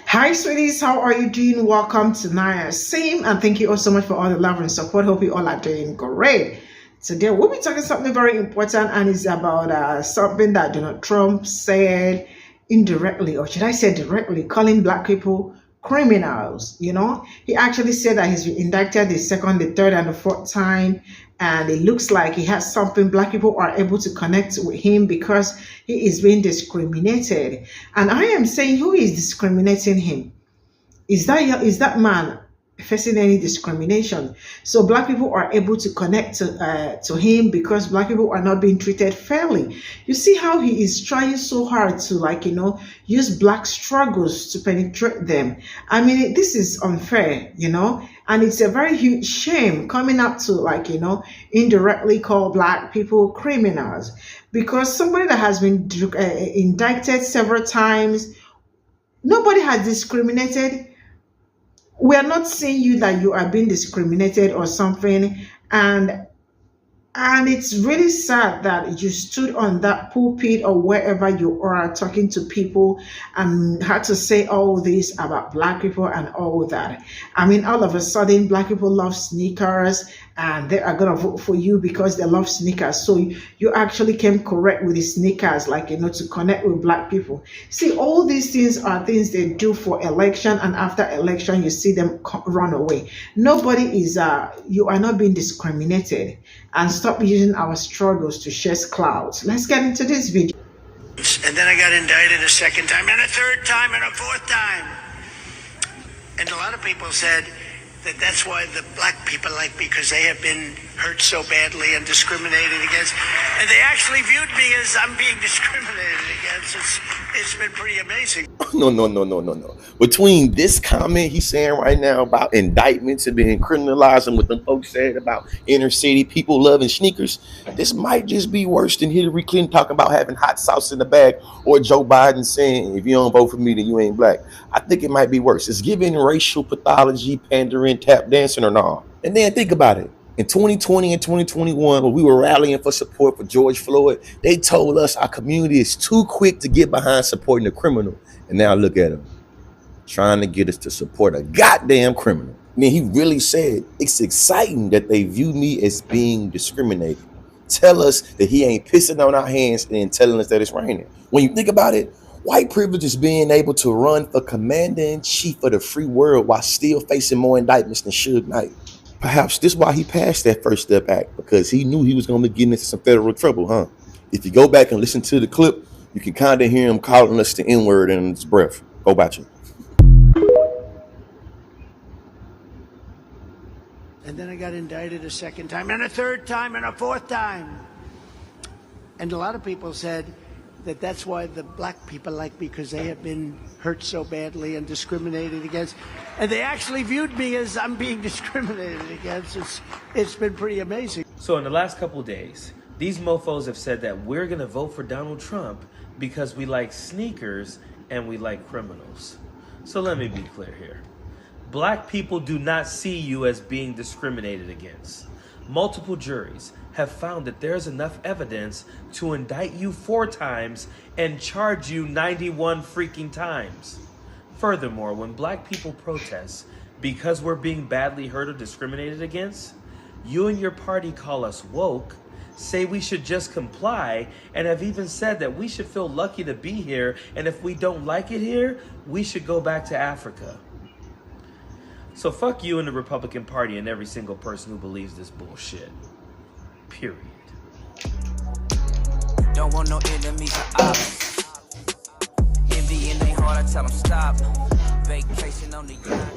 Hi, sweeties. How are you doing? Welcome to Naya Same, and thank you all so much for all the love and support. Hope you all are doing great. Today, we'll be talking something very important, and it's about something that Donald Trump said indirectly, or should I say directly, calling black people criminals. He actually said that he's been indicted the second, the third, and the fourth time, and it looks like he has something. Black people are able to connect with him because he is being discriminated. And I am saying, who is discriminating him? Is that man facing any discrimination? So black people are able to connect to him because black people are not being treated fairly. You see how he is trying so hard to use black struggles to penetrate them. I mean, this is unfair, and it's a very huge shame coming up to indirectly call black people criminals, because somebody that has been indicted several times, nobody has discriminated. We are not saying you that you are being discriminated or something, and it's really sad that you stood on that pulpit or wherever you are talking to people and had to say all this about black people and all that. I mean, all of a sudden, black people love sneakers and they are going to vote for you because they love sneakers. So you actually came correct with the sneakers, to connect with black people. See, all these things are things they do for election, and after election, you see them run away. Nobody is, you are not being discriminated. And stop using our struggles to chase clouds. Let's get into this video. And then I got indicted a second time, and a third time, and a fourth time. And a lot of people said that that's why the black people like me, because they have been hurt so badly and discriminated against. And they actually viewed me as I'm being discriminated against. It's been pretty amazing. No. Between this comment he's saying right now about indictments and being criminalized and what the folks said about inner city people loving sneakers, this might just be worse than Hillary Clinton talking about having hot sauce in the bag, or Joe Biden saying, if you don't vote for me, then you ain't black. I think it might be worse. It's giving racial pathology, pandering, tap dancing, or not. And then think about it. In 2020 and 2021, when we were rallying for support for George Floyd, they told us our community is too quick to get behind supporting a criminal. And now look at him, trying to get us to support a goddamn criminal. I mean, he really said, it's exciting that they view me as being discriminated. Tell us that he ain't pissing on our hands and then telling us that it's raining. When you think about it, white privilege is being able to run for commander-in-chief of the free world while still facing more indictments than Suge Knight. Perhaps this is why he passed that First Step Act, because he knew he was going to be getting into some federal trouble, huh? If you go back and listen to the clip, you can kind of hear him calling us the N-word in his breath. Go back you. And then I got indicted a second time, and a third time, and a fourth time. And a lot of people said that that's why the black people like me, because they have been hurt so badly and discriminated against. And they actually viewed me as I'm being discriminated against. It's been pretty amazing. So in the last couple of days, these mofos have said that we're going to vote for Donald Trump because we like sneakers and we like criminals. So let me be clear here. Black people do not see you as being discriminated against. Multiple juries have found that there's enough evidence to indict you 4 times and charge you 91 freaking times. Furthermore, when black people protest because we're being badly hurt or discriminated against, you and your party call us woke, say we should just comply, and have even said that we should feel lucky to be here, and if we don't like it here, we should go back to Africa. So fuck you and the Republican Party and every single person who believes this bullshit. Period. Don't want no enemies or ops. Envy in their heart, I tell them stop. Vacation on the yacht.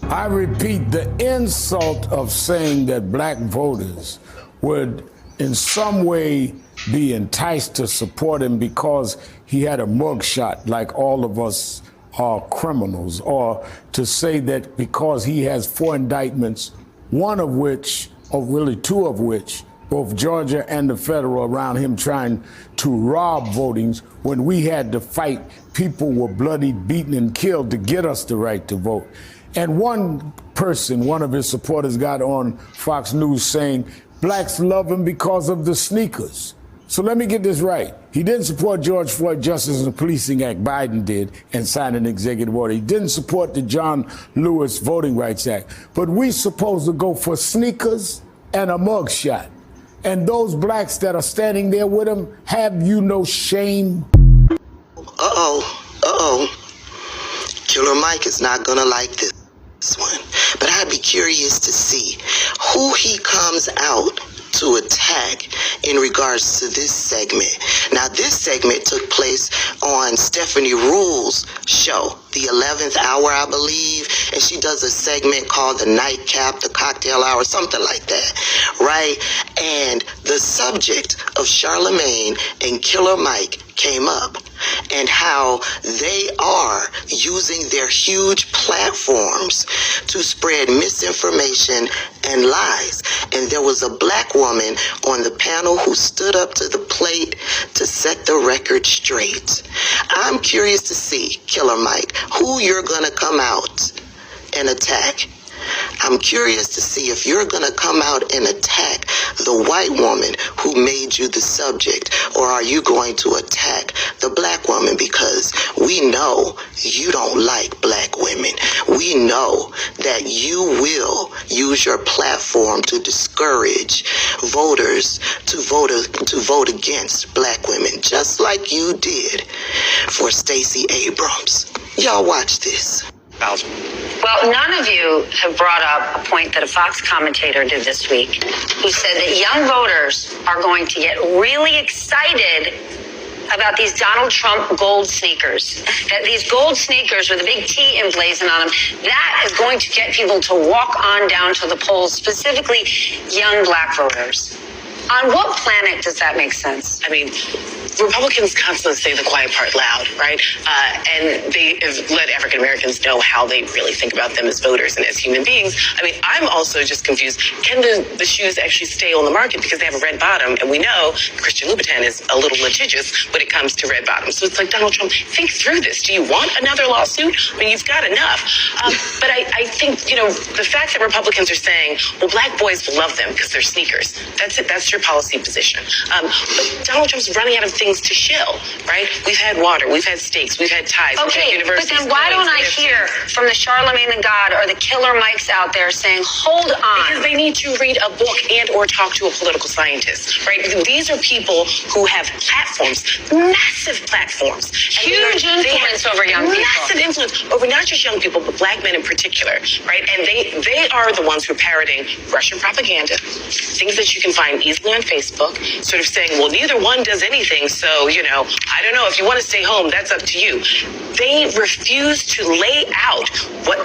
I repeat, the insult of saying that black voters would in some way be enticed to support him because he had a mugshot like all of us are criminals, or to say that because he has 4 indictments, one of which, or really 2 of which, both Georgia and the federal, around him trying to rob votings when we had to fight, people were bloodied, beaten, and killed to get us the right to vote. And one person, one of his supporters, got on Fox News saying blacks love him because of the sneakers. So let me get this right. He didn't support George Floyd Justice and Policing Act, Biden did, and signed an executive order. He didn't support the John Lewis Voting Rights Act. But we supposed to go for sneakers and a mugshot. And those blacks that are standing there with him, have you no shame? Killer Mike is not gonna like this one. But I'd be curious to see who he comes out to attack in regards to this segment. Now, this segment took place on Stephanie Rule's show, the 11th hour, I believe, and she does a segment called the Nightcap, the Cocktail Hour, something like that, right? And the subject of Charlemagne and Killer Mike came up, and how they are using their huge platforms to spread misinformation and lies. And there was a black woman on the panel who stood up to the plate to set the record straight. I'm curious to see, Killer Mike, who you're gonna come out and attack. I'm curious to see if you're going to come out and attack the white woman who made you the subject, or are you going to attack the black woman, because we know you don't like black women. We know that you will use your platform to discourage voters to vote against black women, just like you did for Stacey Abrams. Y'all watch this. Well, none of you have brought up a point that a Fox commentator did this week, who said that young voters are going to get really excited about these Donald Trump gold sneakers. That these gold sneakers with a big T emblazoned on them, that is going to get people to walk on down to the polls, specifically young black voters. On what planet does that make sense? I mean, Republicans constantly say the quiet part loud, right? And they have let African Americans know how they really think about them as voters and as human beings. I mean, I'm also just confused. Can the shoes actually stay on the market because they have a red bottom? And we know Christian Louboutin is a little litigious when it comes to red bottoms. So it's like, Donald Trump, think through this. Do you want another lawsuit? I mean, you've got enough. But I think, you know, the fact that Republicans are saying, well, black boys will love them because they're sneakers. That's it. That's your policy position. But Donald Trump's running out of things to shill, right? We've had water, we've had steaks, we've had ties, Okay, we've had but universities. then why don't I hear from the Charlemagne the God or the Killer Mikes out there saying, hold on? Because they need to read a book and or talk to a political scientist, right? These are people who have platforms, massive platforms. Huge influence over young people. Massive influence over not just young people, but black men in particular, right? And they are the ones who are parroting Russian propaganda, things that you can find easily on Facebook, sort of saying, well, neither one does anything, so, you know, I don't know, if you want to stay home, that's up to you. They refuse to lay out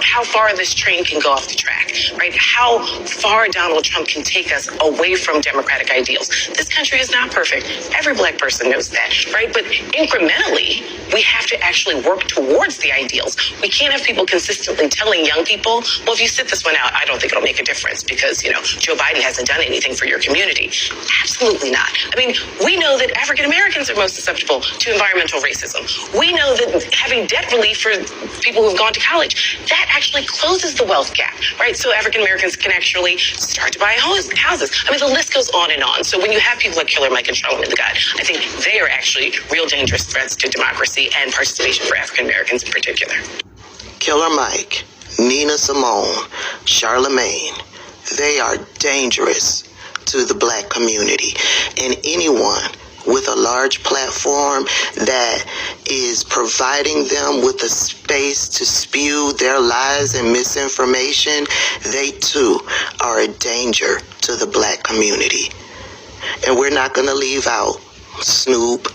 how far this train can go off the track, right? How far Donald Trump can take us away from democratic ideals. This country is not perfect. Every black person knows that, right? But incrementally, we have to actually work towards the ideals. We can't have people consistently telling young people, well, if you sit this one out, I don't think it'll make a difference because, you know, Joe Biden hasn't done anything for your community. Absolutely not. I mean, we know that African Americans are most susceptible to environmental racism. We know that having debt relief for people who've gone to college, that actually closes the wealth gap, right? So African Americans can actually start to buy houses. I mean, the list goes on and on. So when you have people like Killer Mike and Charlemagne the God, I think they are actually real dangerous threats to democracy and participation for African Americans in particular. Killer Mike, Nina Simone, Charlemagne, they are dangerous to the black community. And anyone with a large platform that is providing them with a space to spew their lies and misinformation, they too are a danger to the black community. And we're not going to leave out Snoop,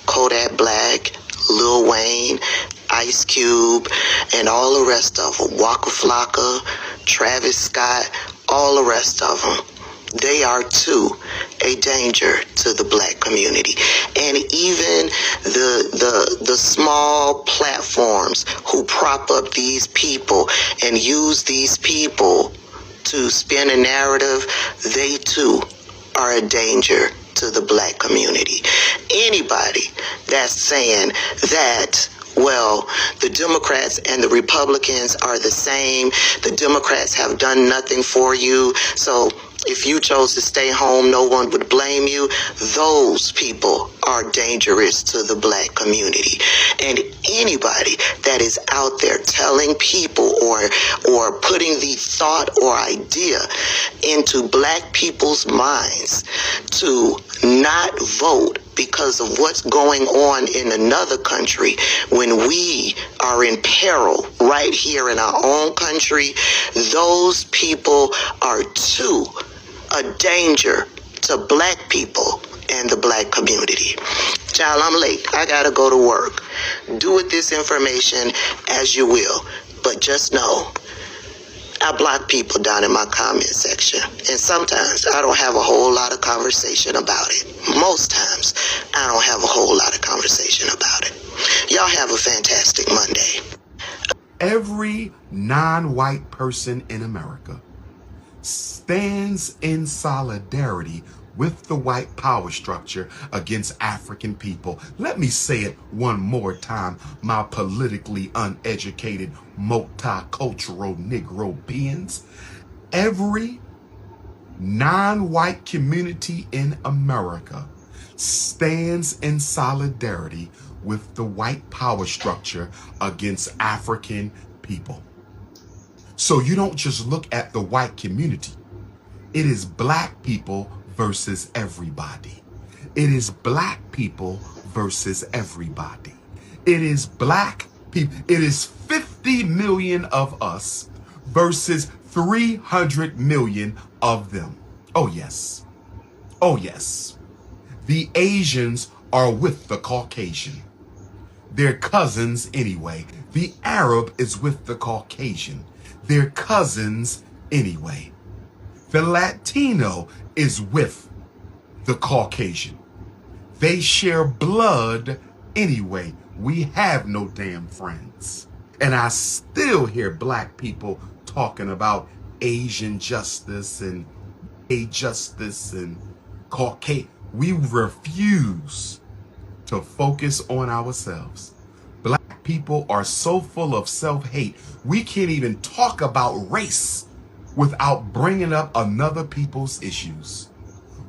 Kodak Black, Lil Wayne, Ice Cube, and all the rest of them, Waka Flocka, Travis Scott, all the rest of them. They are too a danger to the black community. And even the small platforms who prop up these people and use these people to spin a narrative, they too are a danger to the black community. Anybody that's saying that, well, the Democrats and the Republicans are the same, the Democrats have done nothing for you, so If you chose to stay home, no one would blame you. Those people are dangerous to the black community. And anybody that is out there telling people or putting the thought or idea into black people's minds to not vote because of what's going on in another country when we are in peril right here in our own country, those people are too a danger to black people and the black community. Child, I'm late. I gotta go to work. Do with this information as you will, but just know I block people down in my comment section, and sometimes I don't have a whole lot of conversation about it. Most times I don't have a whole lot of conversation about it. Y'all have a fantastic Monday. Every non-white person in America stands in solidarity with the white power structure against African people. Let me say it one more time, my politically uneducated, multicultural Negro beings. Every non-white community in America stands in solidarity with the white power structure against African people. So you don't just look at the white community. It is black people versus everybody. It is black people versus everybody. It is black people. It is 50 million of us versus 300 million of them. Oh, yes. Oh, yes. The Asians are with the Caucasian. They're cousins anyway. The Arab is with the Caucasian. They're cousins anyway. The Latino is with the Caucasian. They share blood anyway. We have no damn friends. And I still hear black people talking about Asian justice and gay justice and Caucasian. We refuse to focus on ourselves. Black people are so full of self-hate, we can't even talk about race without bringing up another people's issues.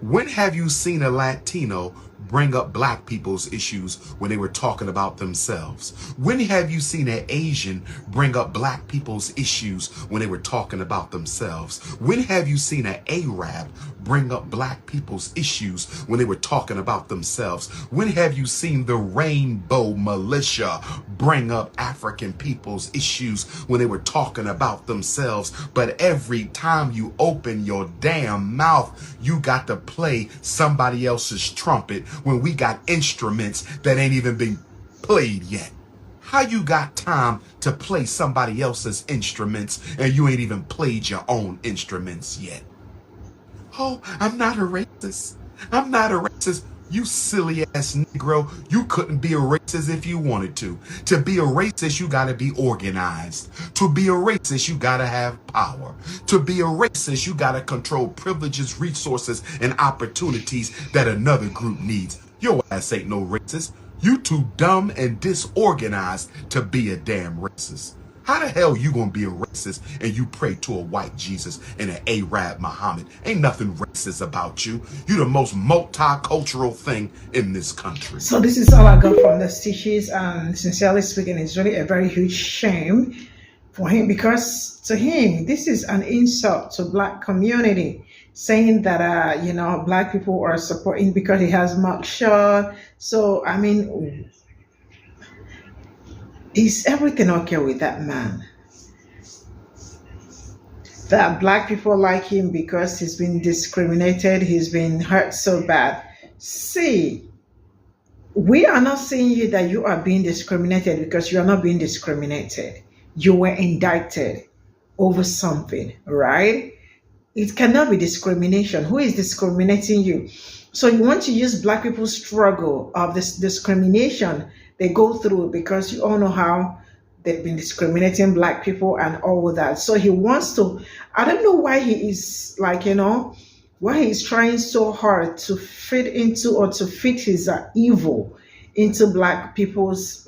When have you seen a Latino bring up black people's issues when they were talking about themselves? When have you seen an Asian bring up black people's issues when they were talking about themselves? When have you seen an Arab bring up black people's issues when they were talking about themselves? When have you seen the Rainbow Militia bring up African people's issues when they were talking about themselves? But every time you open your damn mouth, you got to play somebody else's trumpet when we got instruments that ain't even been played yet. How you got time to play somebody else's instruments and you ain't even played your own instruments yet? Oh, I'm not a racist. I'm not a racist. You silly ass Negro, you couldn't be a racist if you wanted to. To be a racist, you gotta be organized. To be a racist, you gotta have power. To be a racist, you gotta control privileges, resources, and opportunities that another group needs. Your ass ain't no racist. You too dumb and disorganized to be a damn racist. How the hell you gonna be a racist and you pray to a white Jesus and an Arab Muhammad? Ain't nothing racist about you. You the most multicultural thing in this country. So this is all I got from the stitches, and sincerely speaking, it's really a very huge shame for him, because to him this is an insult to black community, saying that black people are supporting because he has mugshot. So I mean, is everything okay with that man? That black people like him because he's been discriminated, he's been hurt so bad. See, we are not saying you that you are being discriminated, because you are not being discriminated. You were indicted over something, right? It cannot be discrimination. Who is discriminating you? So you want to use black people's struggle of this discrimination they go through, because you all know how they've been discriminating black people and all that. So he wants to, I don't know why he is why he's trying so hard to fit into, or to fit his evil into black people's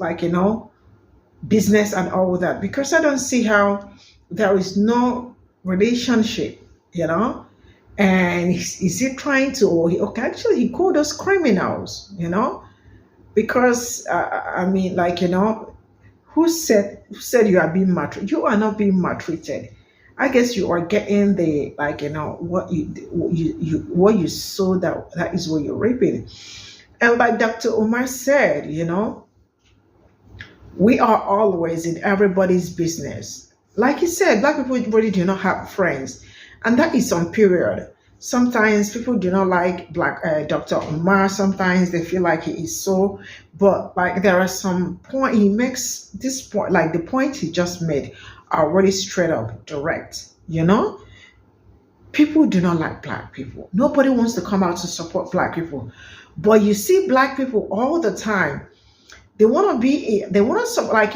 business and all that, because I don't see how there is no relationship, And is he trying to, or okay, actually, he called us criminals, because I mean, like, who said you are being maltreated? You are not being maltreated. I guess you are getting the, like, what you sow, that is what you're reaping. And like Dr. Omar said, we are always in everybody's business. Like he said, black people really do not have friends, and that is on period. Sometimes people do not like Dr. Omar. Sometimes they feel like he is so, but like there are some point he makes this point, like the point he just made, are really straight up direct. People do not like black people. Nobody wants to come out to support black people, but you see black people all the time. They want to support, like,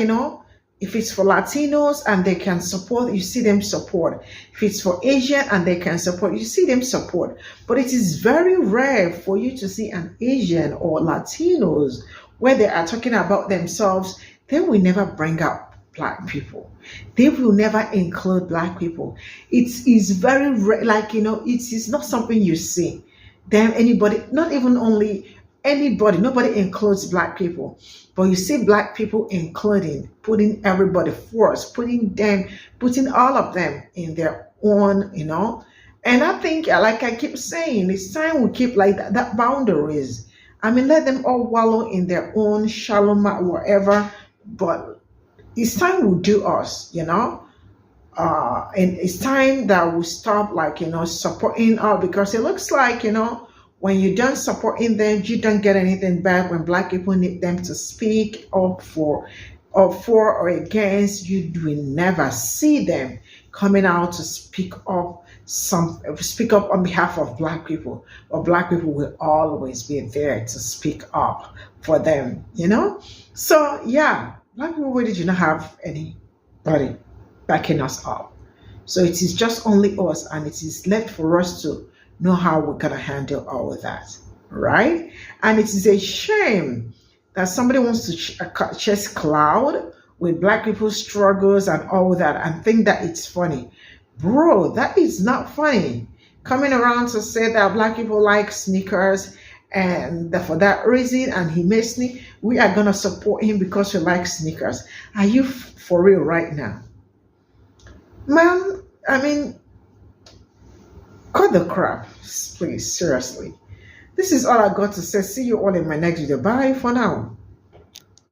if it's for Latinos and they can support, you see them support. If it's for Asian and they can support, you see them support. But it is very rare for you to see an Asian or Latinos where they are talking about themselves. They will never bring up black people. They will never include black people. It is very rare, like, it is not something you see. Then anybody, not even only anybody, nobody includes black people, but you see black people including, putting everybody first, putting all of them in their own, and I think, like I keep saying, it's time we keep like that boundaries. I mean, let them all wallow in their own shallow whatever, but it's time we do us, and it's time that we stop, like, supporting all, because it looks like, when you don't supporting them, you don't get anything back. When black people need them to speak up for or against, you will never see them coming out to speak up on behalf of black people. But black people will always be there to speak up for them, So yeah, black people really do not have anybody backing us up. So it is just only us, and it is left for us to know how we're going to handle all of that, right? And it is a shame that somebody wants to chase cloud with black people's struggles and all that and think that it's funny. Bro, that is not funny. Coming around to say that black people like sneakers, and that for that reason, and he may sneak, we are going to support him because we like sneakers. Are you for real right now? Man, I mean, cut the crap, please, seriously. This is all I got to say. See you all in my next video. Bye for now.